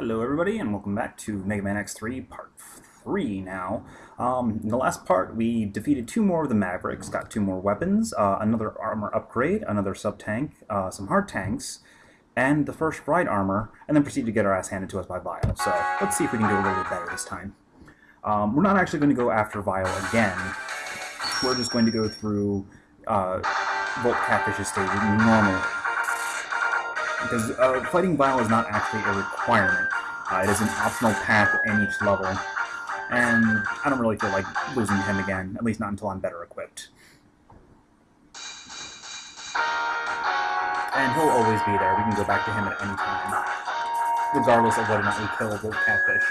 Hello everybody and welcome back to Megaman X3 Part 3 now. In the last part we defeated two more of the Mavericks, got two more weapons, another armor upgrade, another sub-tank, some hard tanks, and the first ride armor, and then proceeded to get our ass handed to us by Vile. So let's see if we can do a little bit better this time. We're not actually going to go after Vile again. We're just going to go through Volt Catfish's stage normally. Because fighting Vile is not actually a requirement. It is an optional path in each level, and I don't really feel like losing him again, at least not until I'm better equipped. And he'll always be there. We can go back to him at any time, regardless of whether or not we kill the catfish.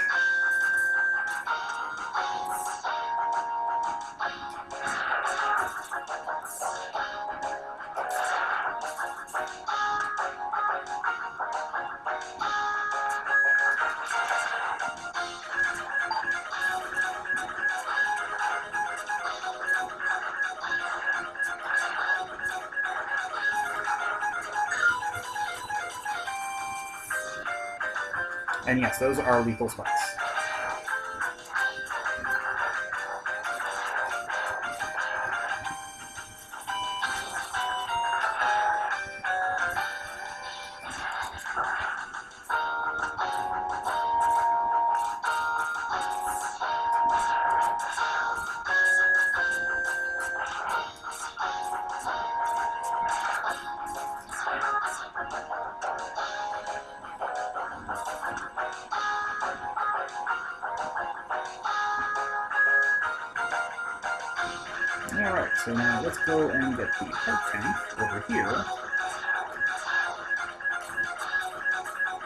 And yes, those are lethal spikes. Alright, so now let's go and get the heart tank over here.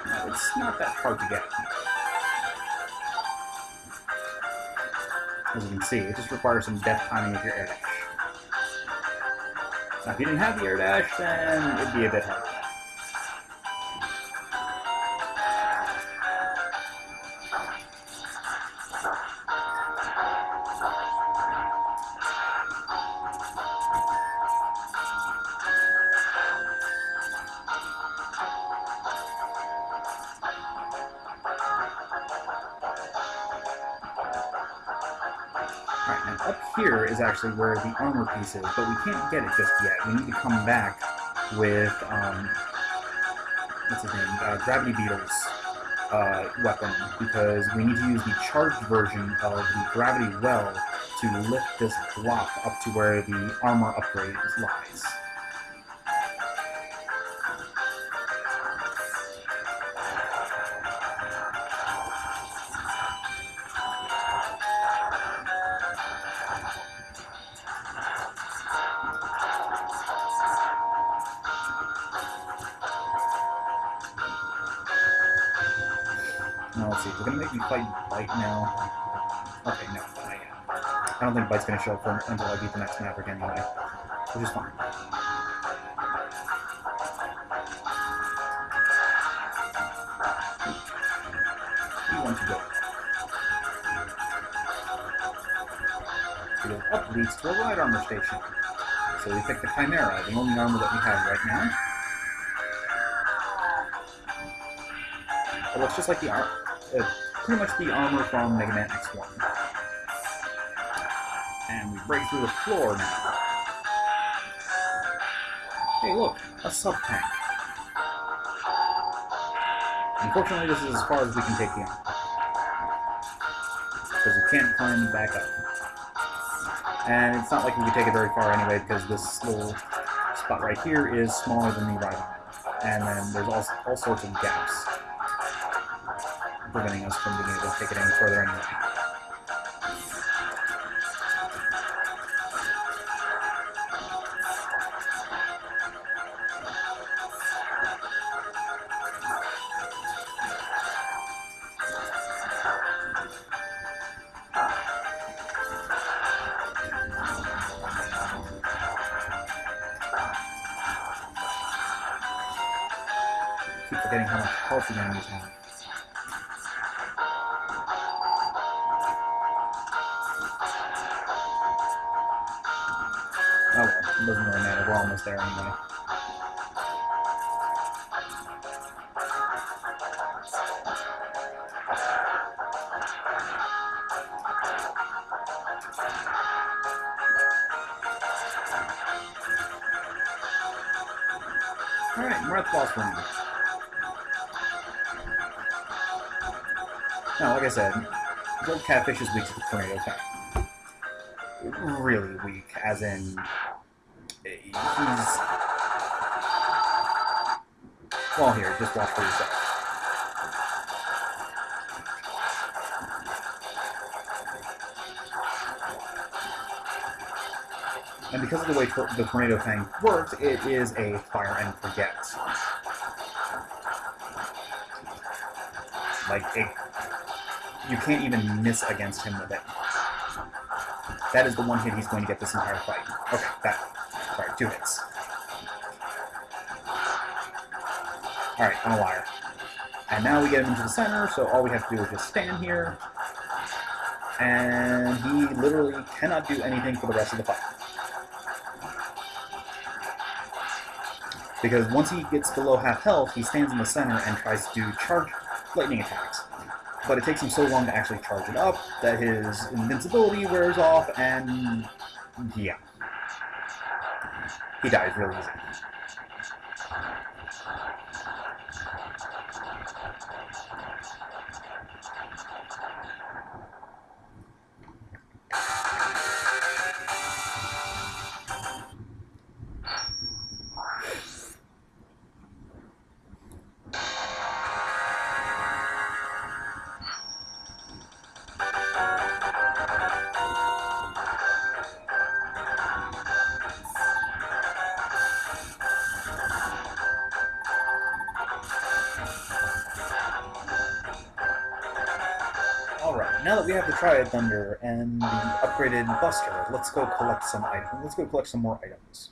Now, it's not that hard to get. As you can see, it just requires some deft timing with your air dash. Now, if you didn't have the air dash, then it'd be a bit hard. Alright, now up here is actually where the armor piece is, but we can't get it just yet. We need to come back with, what's his name, Gravity Beetle's weapon, because we need to use the charged version of the Gravity Well to lift this block up to where the armor upgrade lies. Now let's see, is it going to make me fight Byte now? Okay, no, not yet. I don't think Byte's going to show up until I beat the next Maverick anyway, which is fine. We want to go. So the up leads to a ride armor station. So we pick the Chimera, the only armor that we have right now. It looks just like the pretty much the armor from Megaman X1. And we break through the floor now. Hey look, a sub-tank. Unfortunately, this is as far as we can take the armor. Because we can't climb back up. And it's not like we can take it very far anyway, because this little spot right here is smaller than the ride armor. And then there's all sorts of gaps preventing us from being able to take it any further anyway. Keep forgetting how much health the enemies have. Oh well, it doesn't really matter, we're almost there anyway. Alright, we're at the boss room. Now, like I said, Gold Catfish is weak to the tornado attack. Really weak, as in... he's... Well, here, just watch for yourself. And because of the way the tornado thing works, it is a fire and forget. Like, you can't even miss against him with it. That is the one hit he's going to get this entire fight. Okay, sorry, 2 hits. Alright, I'm a liar. And now we get him into the center, so all we have to do is just stand here. And he literally cannot do anything for the rest of the fight. Because once he gets below half health, he stands in the center and tries to do charge lightning attacks. But it takes him so long to actually charge it up that his invincibility wears off, and yeah. He dies really easy. Alright, now that we have the Triad Thunder and the upgraded Buster, let's go collect some items. Let's go collect some more items.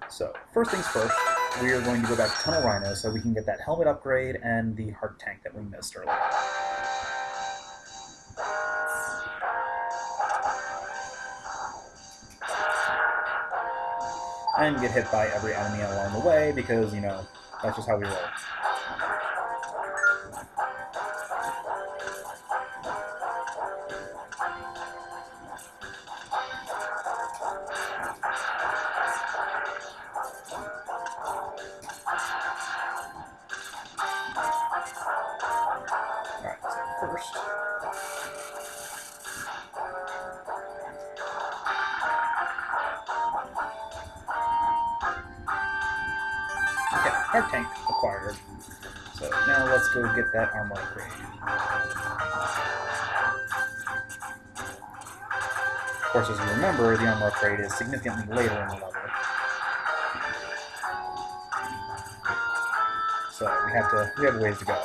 So, first things first, we are going to go back to Tunnel Rhino so we can get that helmet upgrade and the heart tank that we missed earlier. And get hit by every enemy along the way because, you know, that's just how we roll. Alright, so first... Okay, heart tank acquired. So now let's go get that armor upgrade. Of course, as you remember, the armor upgrade is significantly later in the level. So we have a ways to go.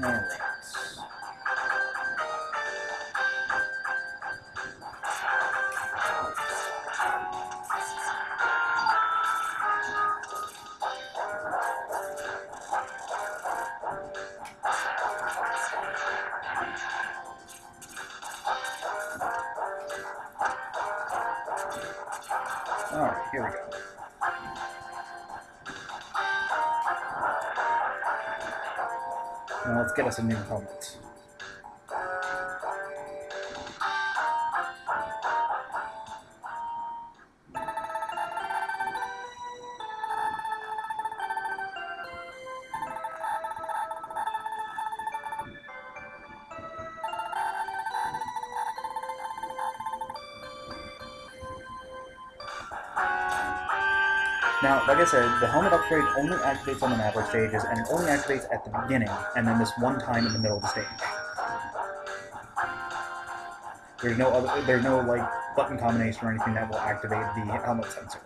Alright. Alright, here we go. Now let's get us a new helmet. Now, like I said, the helmet upgrade only activates on the Maverick stages, and it only activates at the beginning, and then this one time in the middle of the stage. There's no like button combination or anything that will activate the helmet sensor.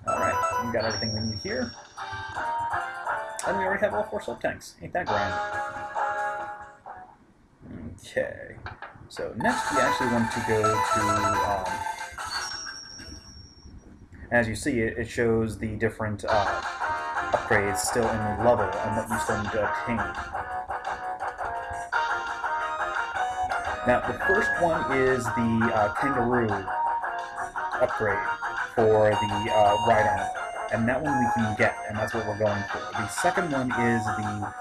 Alright, we got everything we need here. And we already have all 4 sub-tanks. Ain't that grand? Okay. So next we actually want to go to, as you see, it shows the different upgrades still in the level and what you still need to obtain. Now, the first one is the kangaroo upgrade for the ride armor, and that one we can get, and that's what we're going for. The second one is the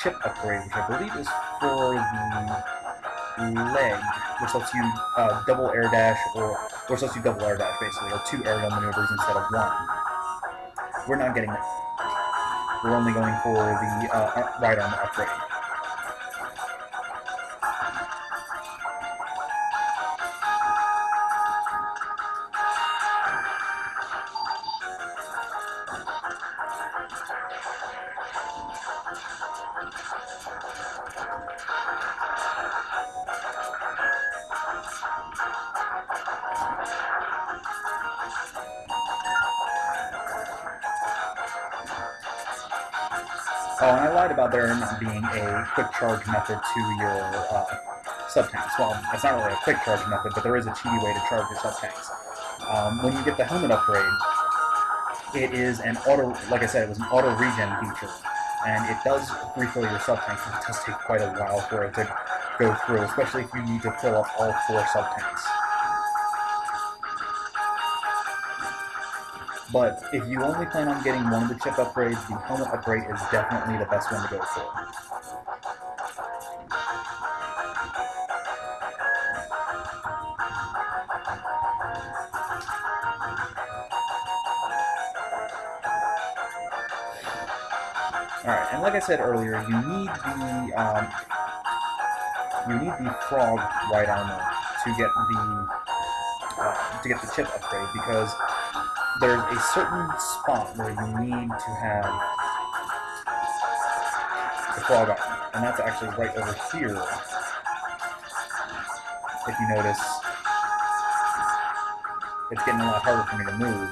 chip upgrade, which I believe is for the leg, which lets you double air dash, which lets you double air dash basically, or 2 aerial maneuvers instead of 1. We're not getting that. We're only going for the ride armor upgrade. Oh, and I lied about there not being a quick charge method to your sub-tanks. Well, it's not really a quick charge method, but there is a cheaty way to charge your sub-tanks. When you get the helmet upgrade, it is an auto, like I said, it was an auto regen feature, and it does refill your sub-tanks, but it does take quite a while for it to go through, especially if you need to fill up all 4 sub-tanks. But if you only plan on getting one of the chip upgrades, the helmet upgrade is definitely the best one to go for. Alright, and like I said earlier, you need the frog ride armor to get the chip upgrade, because there's a certain spot where you need to have the frog armor, and that's actually right over here. If you notice, it's getting a lot harder for me to move.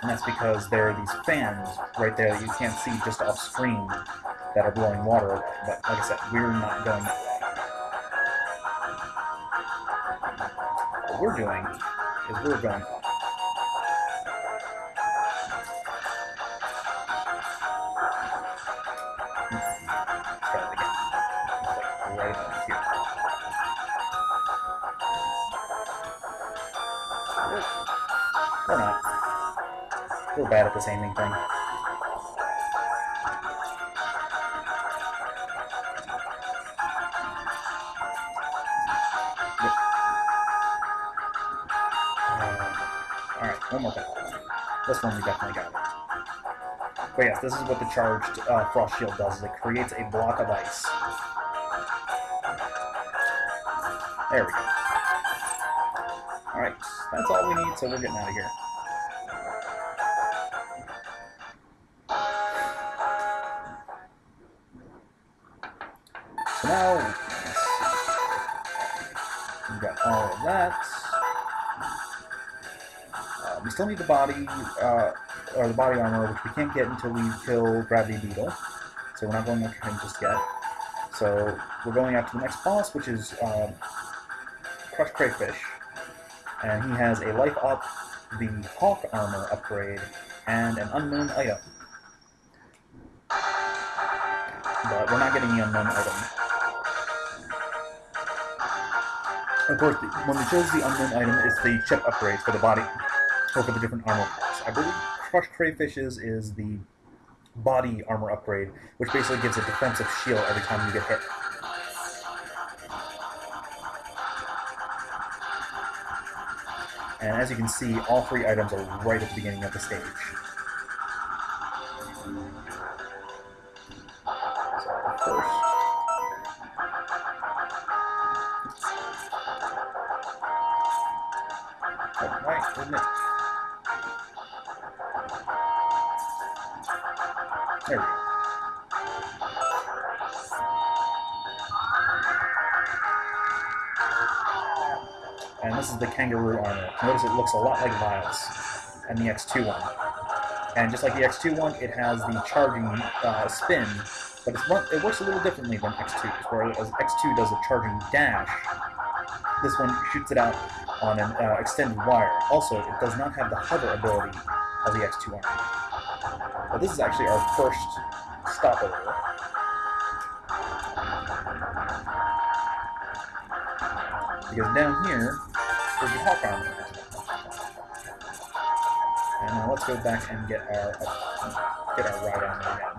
And that's because there are these fans right there that you can't see just off screen that are blowing water away. But like I said, we're not going that way. What we're doing is we're going up. Or not. We're bad at this aiming thing. Alright, one more time. This one we definitely got it. But yes, this is what the charged frost shield does, is it creates a block of ice. There we go. Alright, that's all we need, so we're getting out of here. So now, we've got all of that. We still need the body, or the body armor, which we can't get until we kill Gravity Beetle. So we're not going after him just yet. So we're going after the next boss, which is Crushed Crayfish. And he has a life up, the Hawk armor upgrade, and an unknown item. But we're not getting the unknown item. Of course, when it shows the unknown item, it's the chip upgrades for the body, or for the different armor parts. I believe Crushed Crayfish's is the body armor upgrade, which basically gives a defensive shield every time you get hit. And as you can see, all 3 items are right at the beginning of the stage. So first, right, isn't it? There we go. And this is the kangaroo armor. Notice it looks a lot like Vile's and the X2 one. And just like the X2 one, it has the charging spin, but it works a little differently than X2's, whereas X2 does a charging dash. This one shoots it out on an extended wire. Also, it does not have the hover ability of the X2 arm. But this is actually our first stopover. Because down here is the Hawk armor. And now let's go back and get our ride armor again.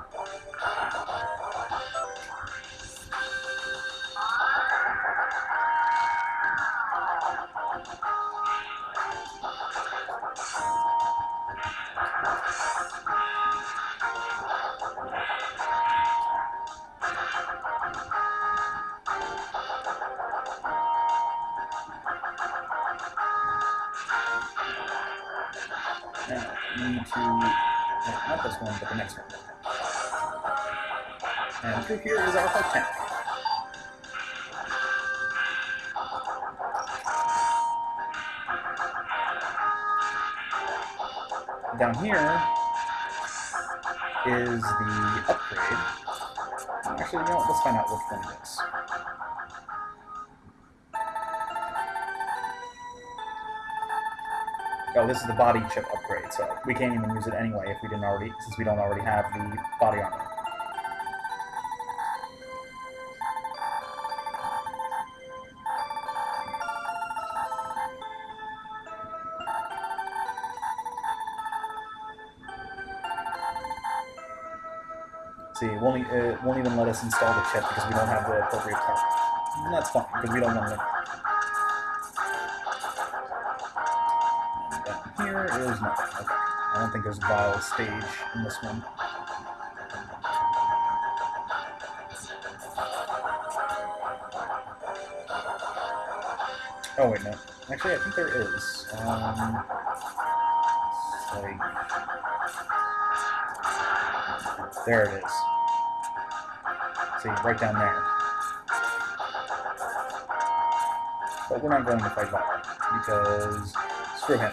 Now, we need to, not this one, but the next one. And through here is our Hawk tank. Down here is the upgrade. Actually, you know what? Let's find out which one it is. Oh, this is the body chip upgrade, so we can't even use it anyway if we didn't already, since we don't already have the body armor. See, it won't even let us install the chip because we don't have the appropriate part. And that's fine, because we don't want it. And down here is nothing. Okay. I don't think there's a vial stage in this one. Oh wait, no. Actually, I think there is. There it is. See, right down there. But we're not going to fight Byte, because screw him.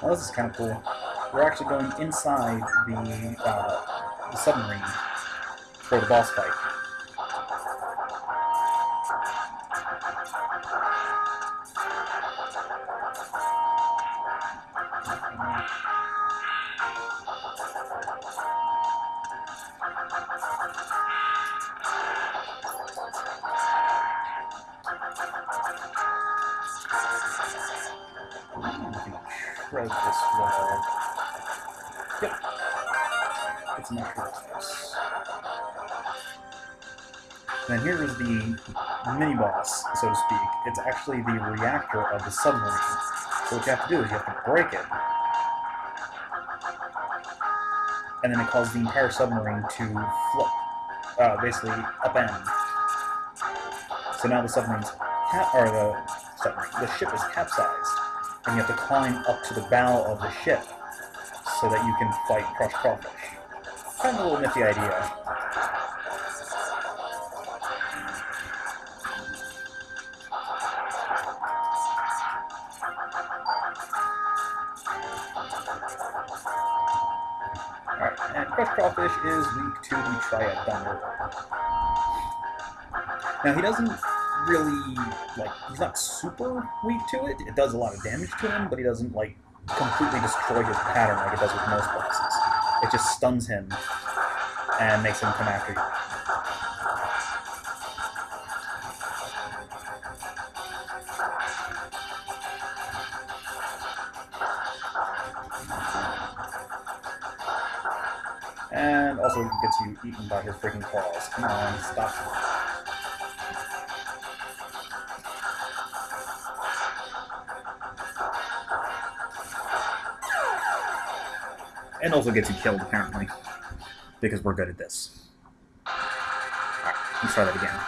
Now this is kind of cool. We're actually going inside the submarine for the boss fight. Shred this wall. Yep. It's a natural space. Then here is the mini-boss, so to speak. It's actually the reactor of the submarine. So what you have to do is you have to break it. And then it causes the entire submarine to flip. Basically, upend. So now the the ship is capsized. And you have to climb up to the bow of the ship so that you can fight crushed crawfish. Kind of a little nifty idea. Alright, and crushed crawfish is weak to the Triad Thunder. Now he doesn't really, he's not super weak to it. It does a lot of damage to him, but he doesn't, completely destroy his pattern like it does with most bosses. It just stuns him and makes him come after you. And also gets you eaten by his freaking claws. Come on, stop. and also gets you killed, apparently, because we're good at this. Alright, let's try that again.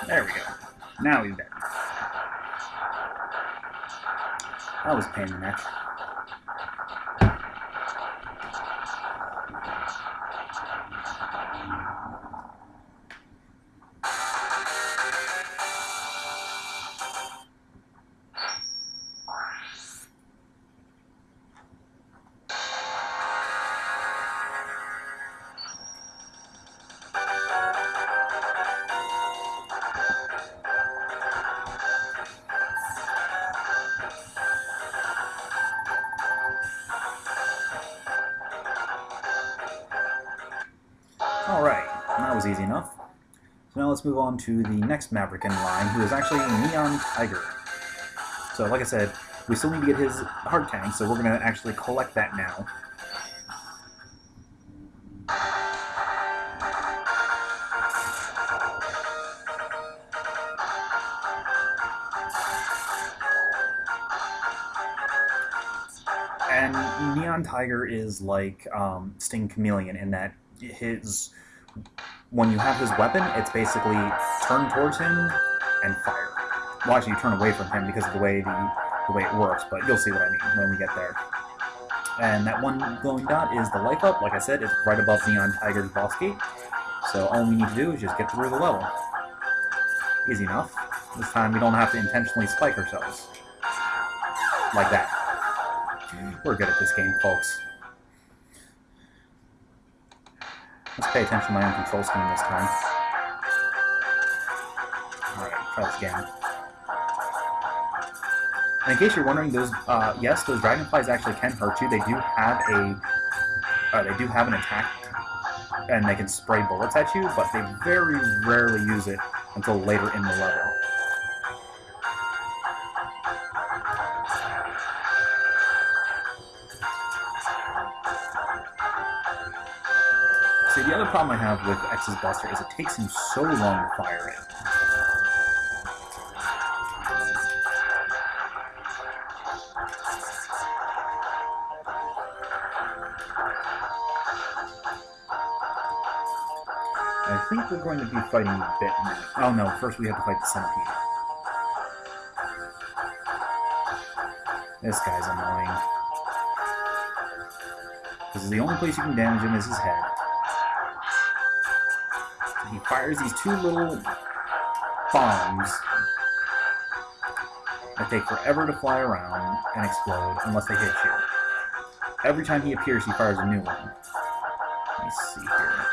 There we go. Now he's dead. That was a pain in the neck. Alright, that was easy enough. So now let's move on to the next Maverick in line, who is actually Neon Tiger. So like I said, we still need to get his hard tank, so we're going to actually collect that now. And Neon Tiger is like Sting Chameleon in that when you have his weapon, it's basically turn towards him and fire. Well, actually, you turn away from him because of the way it works, but you'll see what I mean when we get there. And that one glowing dot is the life up. Like I said, it's right above Neon Tiger's boss gate. So all we need to do is just get through the level. Easy enough. This time we don't have to intentionally spike ourselves. Like that. We're good at this game, folks. Let's pay attention to my own control scheme this time. Alright, try this again. And in case you're wondering, those yes, those dragonflies actually can hurt you. They do have an attack, and they can spray bullets at you, but they very rarely use it until later in the level. See, the other problem I have with X's Buster is it takes him so long to fire it. I think we're going to be fighting a bit now. Oh no, first we have to fight the centipede. This guy's annoying. Because the only place you can damage him is his head. He fires these two little bombs that take forever to fly around and explode unless they hit you. Every time he appears, he fires a new one. Let me see here.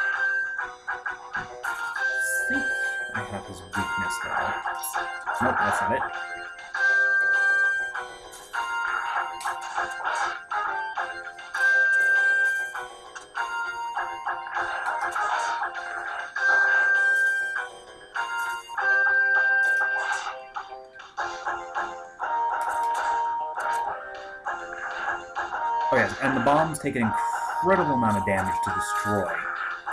I think I have his weakness though. Nope, that's not it. Oh yes, and the bombs take an incredible amount of damage to destroy,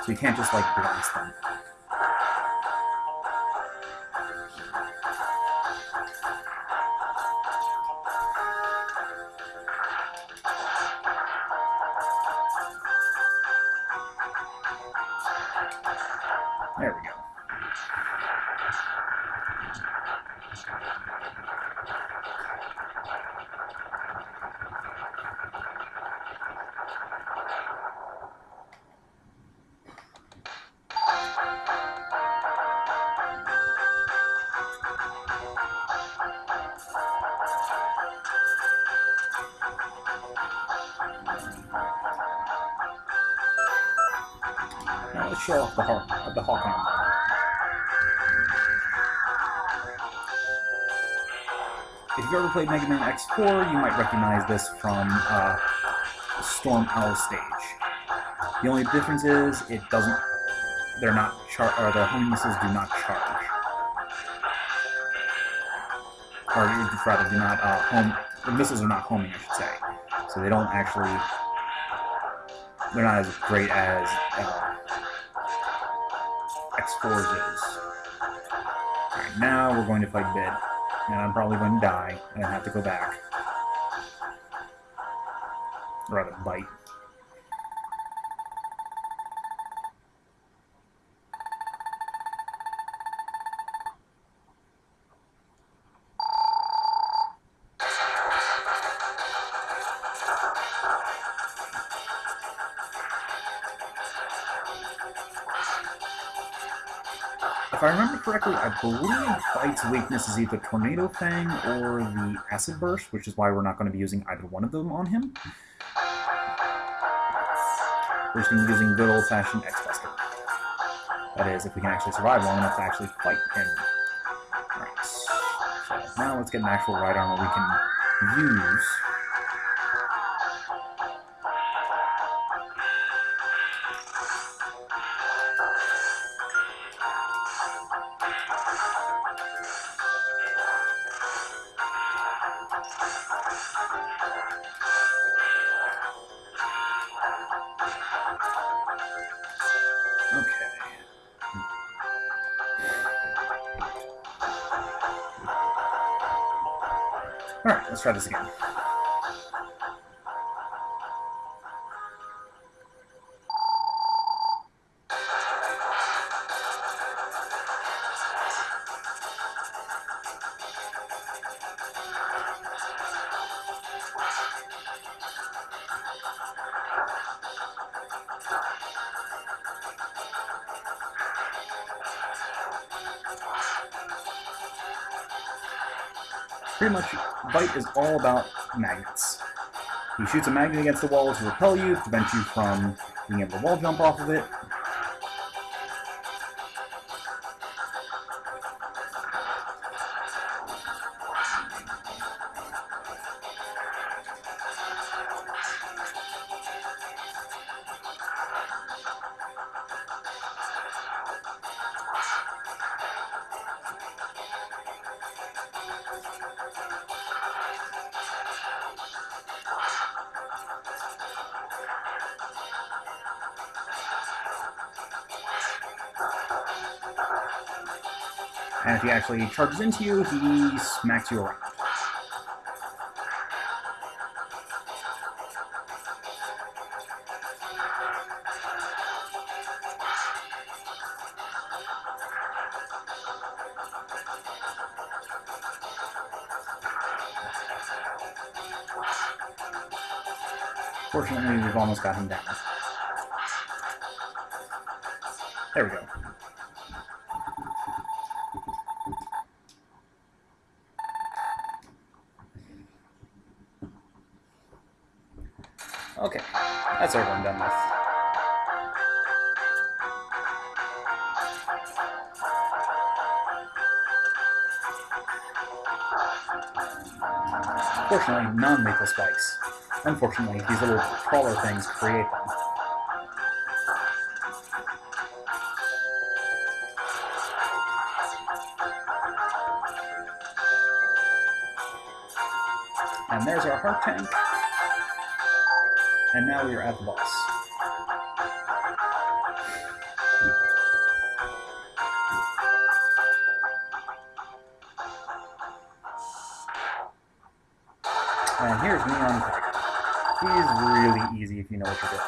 so you can't just, like, blast them. There we go. show off the Hawk armor. If you've ever played Megaman X4, you might recognize this from Storm Owl stage. The only difference is the homing missiles do not charge. Or rather, do not the missiles are not homing, I should say. So they don't actually, they're not as great as X4's is. Alright, now we're going to fight Bid. And I'm probably going to die, and I have to go back. Or rather, Byte. If I remember correctly, I believe Byte's weakness is either Tornado Fang or the Acid Burst, which is why we're not going to be using either one of them on him. We're just going to be using good old-fashioned X-Buster. That is, if we can actually survive long enough to actually fight him. Alright, so now let's get an actual right armor we can use. Alright, let's try this again. Pretty much, Byte is all about magnets. He shoots a magnet against the wall to repel you, to prevent you from being able to wall jump off of it. And if he actually charges into you, he smacks you around. Fortunately, we've almost got him down. There we go. Okay, that's everyone done with. Fortunately, non-lethal spikes. Unfortunately, these little crawler things create them. And there's our heart tank. And now we are at the boss. And here's Neon Tiger. He's really easy if you know what you're doing.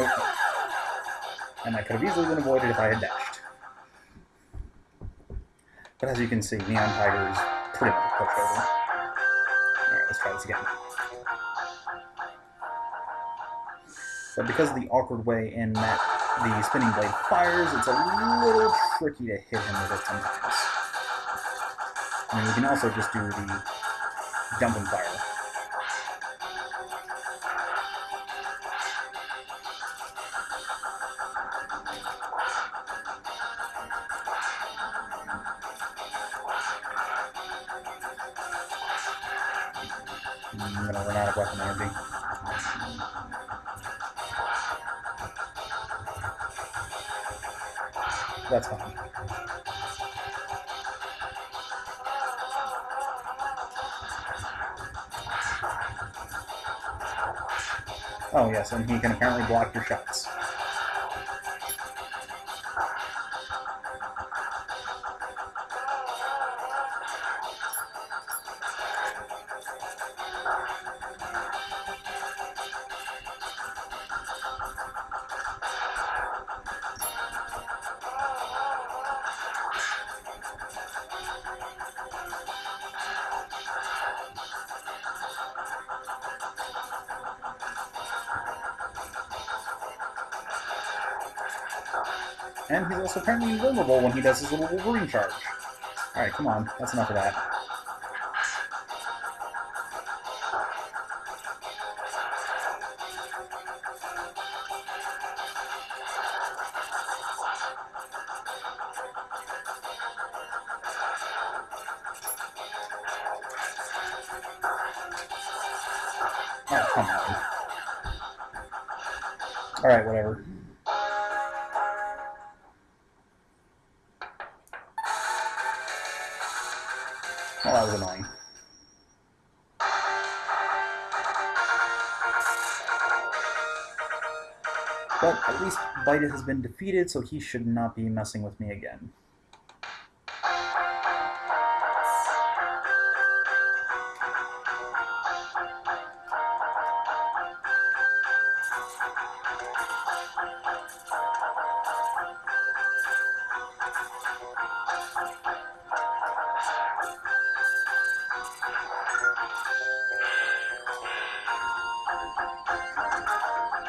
Oh. And that could have easily been avoided if I had dashed. But as you can see, Neon Tiger is pretty much pushed over. Alright, let's try this again. But because of the awkward way in that the spinning blade fires, it's a little tricky to hit him with it sometimes. I mean, we can also just do the jump and fire. I'm going to run out of weapon energy. That's fine. Oh yes, and he can apparently block your shots. And he's also apparently invulnerable when he does his little Wolverine charge. Alright, come on. That's enough of that. Oh, come on. Alright, whatever. Well, that was annoying. But at least Byte has been defeated, so he should not be messing with me again.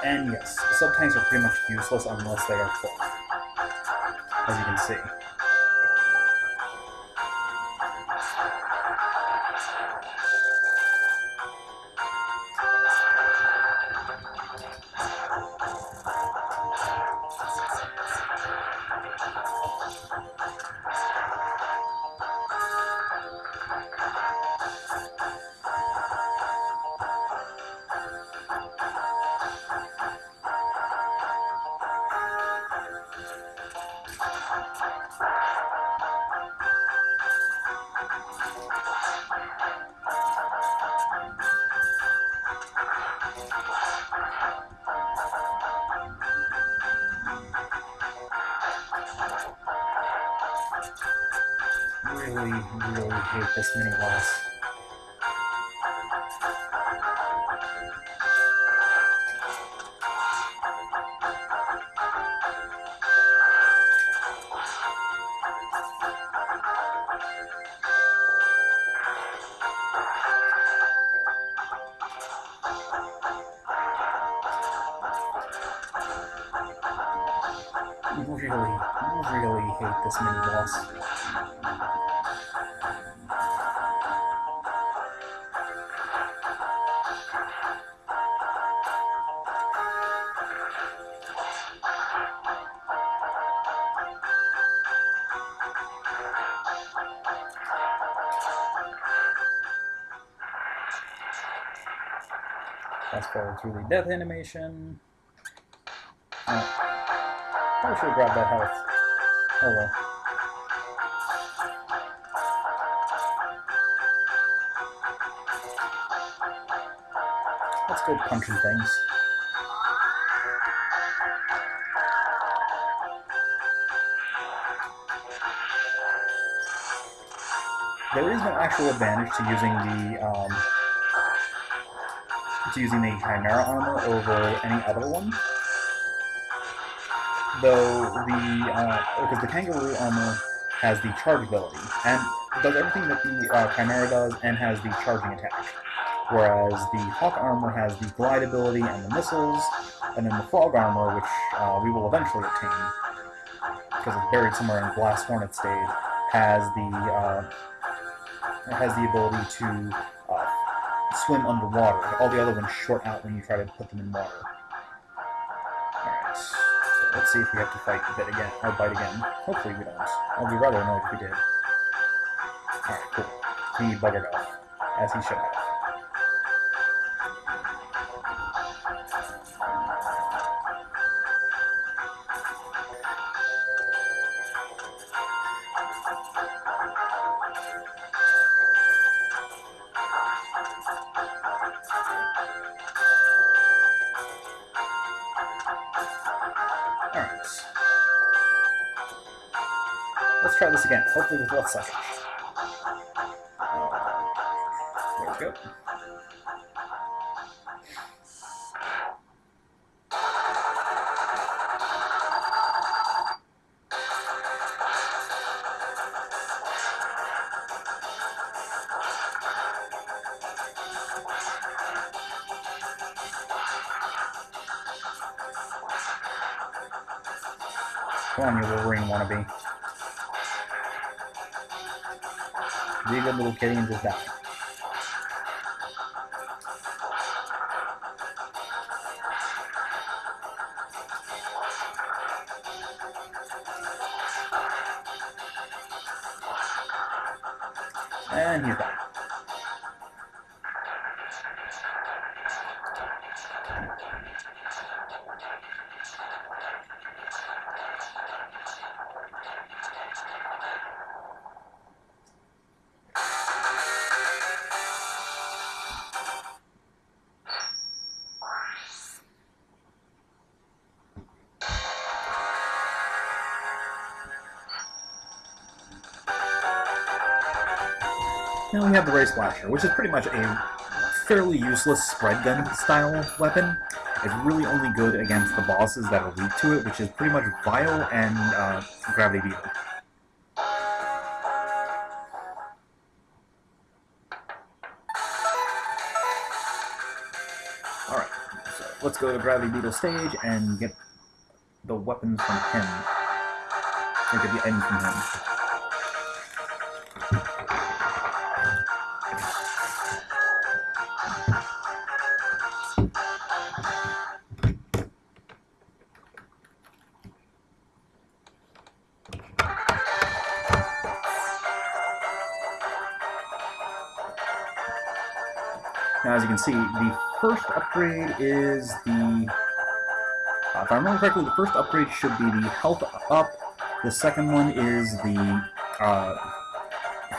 And yes, sub-tanks are pretty much useless unless they are full, as you can see. Really hate this mini-boss. Really hate this mini-boss. Fast forward through the death animation. Oh, probably should have grabbed that health. Oh well. Let's go punching things. There is no actual advantage to using the Chimera armor over any other one, though because the kangaroo armor has the charge ability and does everything that the Chimera does and has the charging attack, whereas the Hawk armor has the glide ability and the missiles, and then the Frog armor, which we will eventually obtain because it's buried somewhere in Blast Hornet stage, has the ability to swim underwater. All the other ones short out when you try to put them in water. Alright, so let's see if we have to fight Bit again, or Bite again. Hopefully we don't. I'll be rather annoyed if we did. Alright, cool. He buggered off, as he should have. Alright. Let's try this again, hopefully with less suckage. There we go. Come on, you Wolverine wannabe. Be a good little kitty and just die. And he's gone. Now we have the Ray Splasher, which is pretty much a fairly useless spread gun style weapon. It's really only good against the bosses that are weak to it, which is pretty much Vile and Gravity Beetle. Alright, so let's go to Gravity Beetle stage and get the weapons from him. Or get the items from him. Now, as you can see, the first upgrade is the... if I remember correctly, the first upgrade should be the health up. The second one is the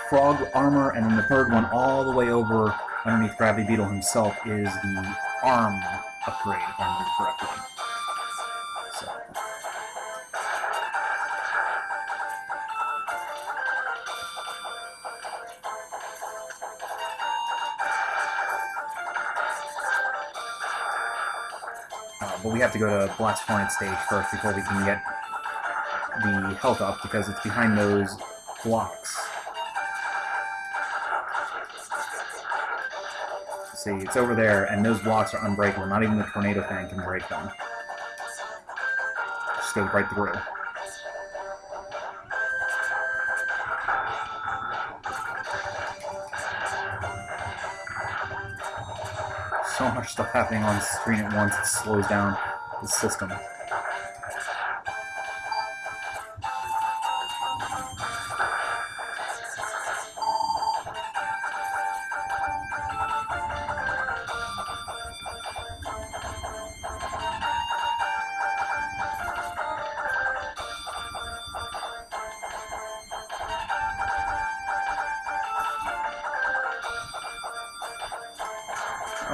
frog armor, and then the third one, all the way over underneath Gravity Beetle himself, is the arm upgrade, if I remember correctly. So. But we have to go to Blast Hornet stage first before we can get the health up, because it's behind those blocks. See, it's over there, and those blocks are unbreakable. Not even the Tornado Fan can break them. Just goes right through. So much stuff happening on the screen at once, it slows down the system.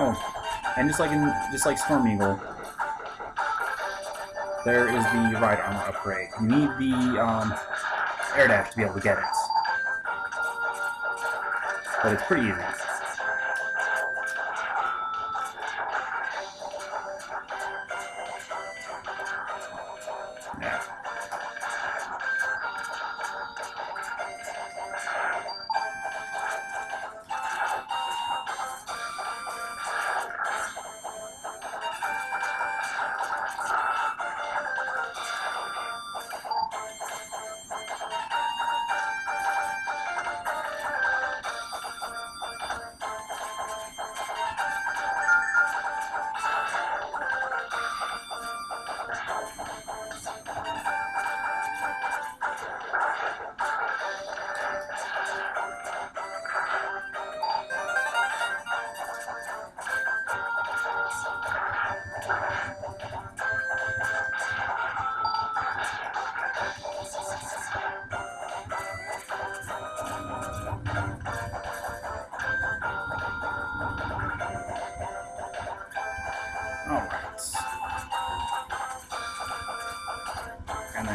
Oh, and just like Storm Eagle, there is the Ride Armor upgrade. You need the Air Dash to be able to get it, but it's pretty easy. Yeah.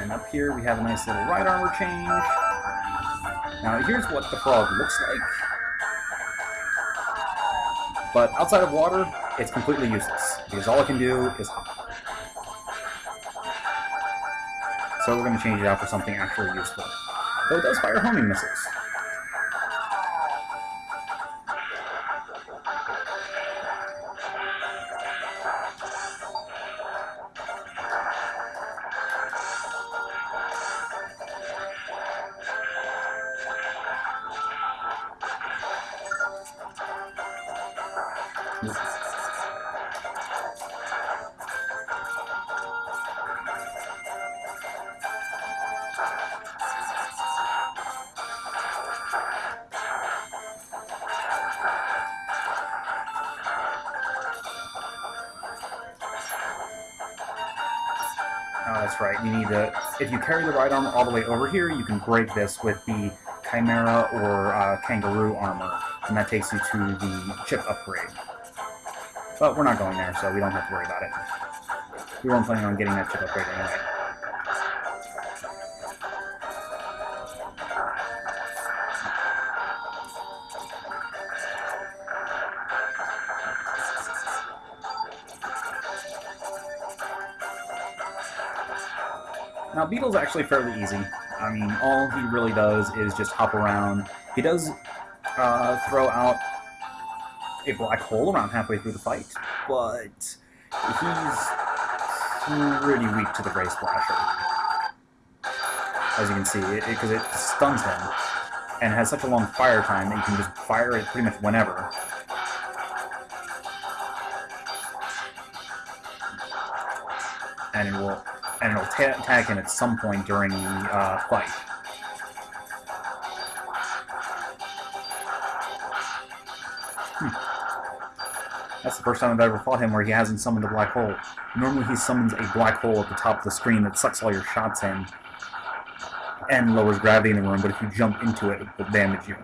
And up here we have a nice little ride armor change. Now here's what the frog looks like. But outside of water, it's completely useless, because all it can do is hop. So we're going to change it out for something actually useful. Though it does fire homing missiles. Oh, that's right. You need to. If you carry the ride armor all the way over here, you can break this with the Chimera or Kangaroo armor, and that takes you to the chip upgrade. But we're not going there, so we don't have to worry about it. We weren't planning on getting that chip upgrade anyway. Now, Beetle's actually fairly easy. I mean, all he really does is just hop around. He does throw out a black hole around halfway through the fight, but he's pretty weak to the Ray Splasher. As you can see, because it stuns him, and has such a long fire time that you can just fire it pretty much whenever. And it'll attack him at some point during the fight. That's the first time I've ever fought him where he hasn't summoned a black hole. Normally he summons a black hole at the top of the screen that sucks all your shots in and lowers gravity in the room, but if you jump into it, it will damage you.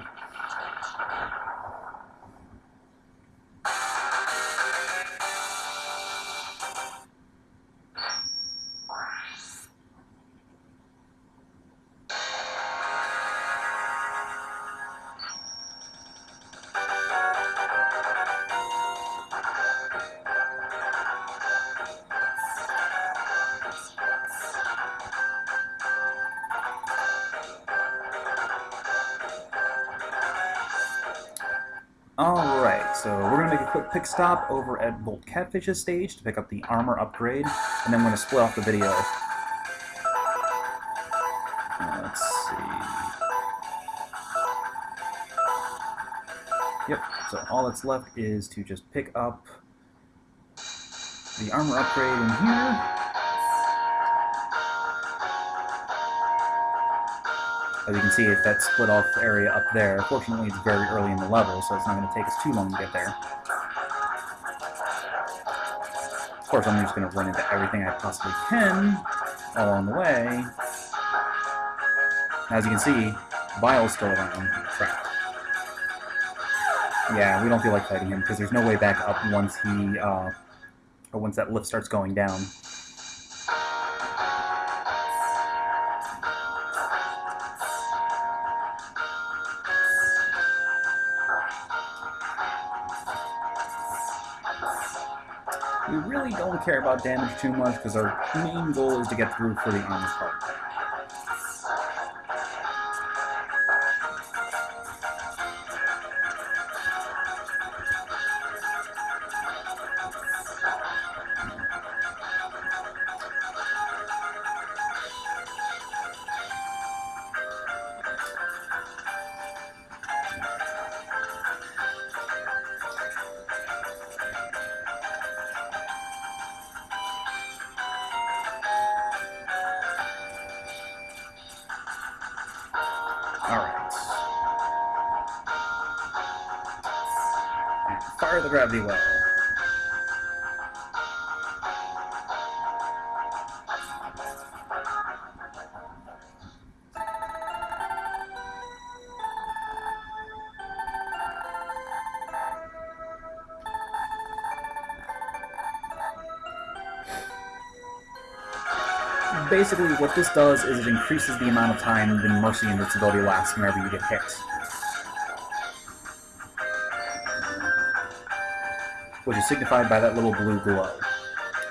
Alright, so we're going to make a quick pick stop over at Bolt Catfish's stage to pick up the armor upgrade, and then we're going to split off the video. Let's see. Yep, so all that's left is to just pick up the armor upgrade in here. As you can see, it's that split off area up there. Fortunately, it's very early in the level, so it's not going to take us too long to get there. Of course, I'm just going to run into everything I possibly can along the way. As you can see, Vile's still around. Crap. Yeah, we don't feel like fighting him, because there's no way back up once he, or once that lift starts going down. We really don't care about damage too much, because our main goal is to get through for the armor part. Alright. Fire the gravity well. basically what this does is it increases the amount of time the Mercy invincibility lasts whenever you get hit, which is signified by that little blue glow.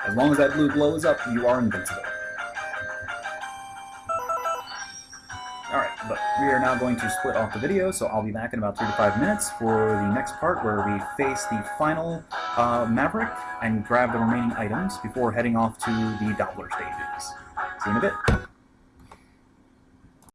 As long as that blue glow is up, you are invincible. Alright, but we are now going to split off the video, so I'll be back in about 3 to 5 minutes for the next part where we face the final Maverick and grab the remaining items before heading off to the Doppler stages. See you in a bit.